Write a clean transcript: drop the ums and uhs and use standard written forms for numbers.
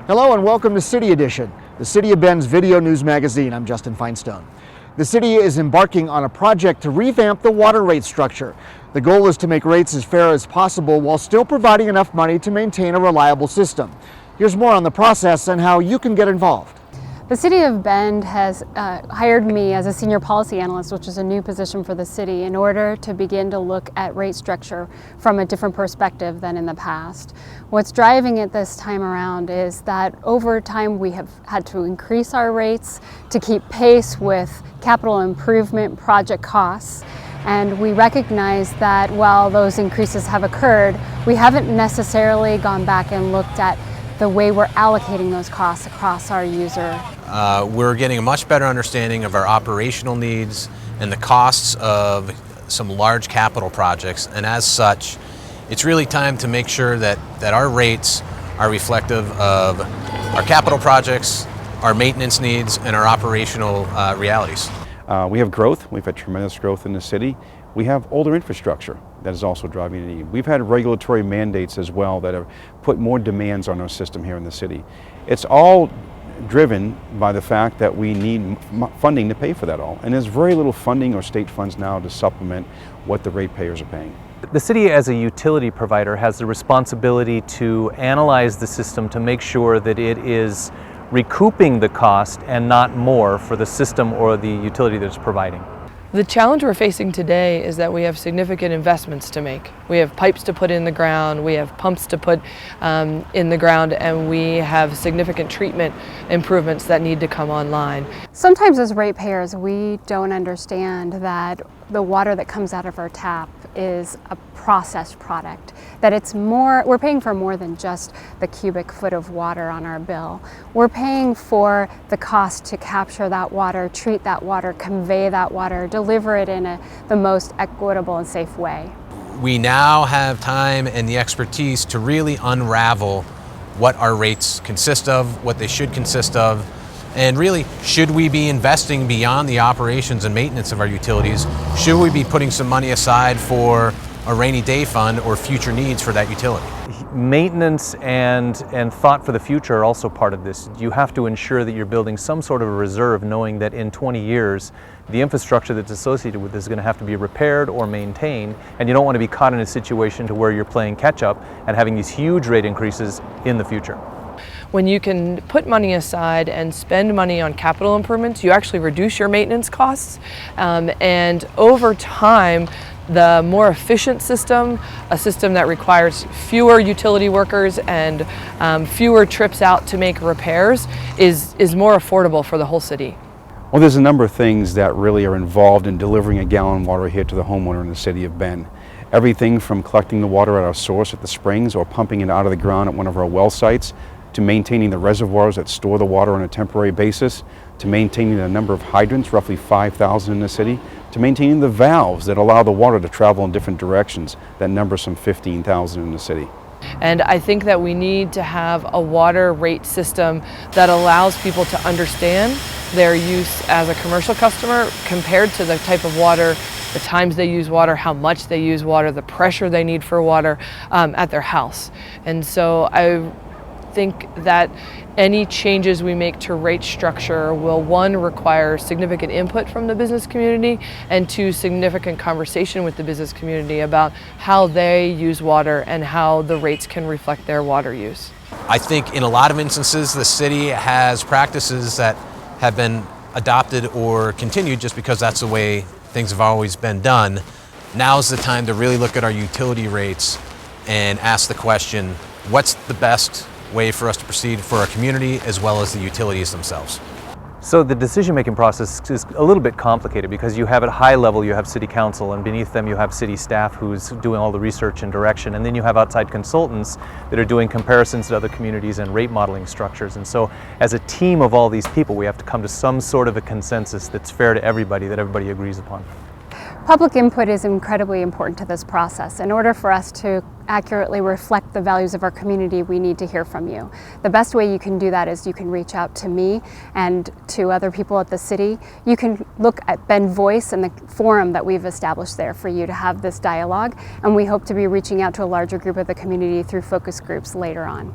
Hello and welcome to City Edition, the City of Bend's video news magazine. I'm Justin Feinstone. The city is embarking on a project to revamp the water rate structure. The goal is to make rates as fair as possible while still providing enough money to maintain a reliable system. Here's more on the process and how you can get involved. The City of Bend has hired me as a senior policy analyst, which is a new position for the city, in order to begin to look at rate structure from a different perspective than in the past. What's driving it this time around is that over time we have had to increase our rates to keep pace with capital improvement project costs. And we recognize that while those increases have occurred, we haven't necessarily gone back and looked at the way we're allocating those costs across our user. We're getting a much better understanding of our operational needs and the costs of some large capital projects, and as such, it's really time to make sure that our rates are reflective of our capital projects, our maintenance needs, and our operational realities. We have growth. We've had tremendous growth in the city. We have older infrastructure that is also driving a need. We've had regulatory mandates as well that have put more demands on our system here in the city. It's all driven by the fact that we need funding to pay for that all. And there's very little funding or state funds now to supplement what the ratepayers are paying. The city as a utility provider has the responsibility to analyze the system to make sure that it is recouping the cost and not more for the system or the utility that it's providing. The challenge we're facing today is that we have significant investments to make. We have pipes to put in the ground, we have pumps to put in the ground, and we have significant treatment improvements that need to come online. Sometimes as ratepayers, we don't understand that the water that comes out of our tap is a processed product, that it's more, we're paying for more than just the cubic foot of water on our bill. We're paying for the cost to capture that water, treat that water, convey that water, deliver it in the most equitable and safe way. We now have time and the expertise to really unravel what our rates consist of, what they should consist of, and really, should we be investing beyond the operations and maintenance of our utilities? Should we be putting some money aside for a rainy day fund or future needs for that utility? Maintenance and thought for the future are also part of this. You have to ensure that you're building some sort of a reserve, knowing that in 20 years, the infrastructure that's associated with this is going to have to be repaired or maintained, and you don't want to be caught in a situation to where you're playing catch up and having these huge rate increases in the future. When you can put money aside and spend money on capital improvements, you actually reduce your maintenance costs, and over time, the more efficient system, a system that requires fewer utility workers and fewer trips out to make repairs, is more affordable for the whole city. Well, there's a number of things that really are involved in delivering a gallon of water here to the homeowner in the city of Bend. Everything from collecting the water at our source at the springs or pumping it out of the ground at one of our well sites, to maintaining the reservoirs that store the water on a temporary basis, to maintaining the number of hydrants, roughly 5,000 in the city, to maintaining the valves that allow the water to travel in different directions, that number some 15,000 in the city. And I think that we need to have a water rate system that allows people to understand their use as a commercial customer compared to the type of water, the times they use water, how much they use water, the pressure they need for water at their house. And so I think that any changes we make to rate structure will, one, require significant input from the business community, and two, significant conversation with the business community about how they use water and how the rates can reflect their water use. I think in a lot of instances, the city has practices that have been adopted or continued just because that's the way things have always been done. Now's the time to really look at our utility rates and ask the question, what's the best way for us to proceed for our community as well as the utilities themselves? So the decision-making process is a little bit complicated because you have at high level, you have city council, and beneath them you have city staff who's doing all the research and direction, and then you have outside consultants that are doing comparisons to other communities and rate modeling structures. And so as a team of all these people, we have to come to some sort of a consensus that's fair to everybody, that everybody agrees upon. Public input is incredibly important to this process. In order for us to accurately reflect the values of our community, we need to hear from you. The best way you can do that is you can reach out to me and to other people at the city. You can look at Bend Voice and the forum that we've established there for you to have this dialogue, and we hope to be reaching out to a larger group of the community through focus groups later on.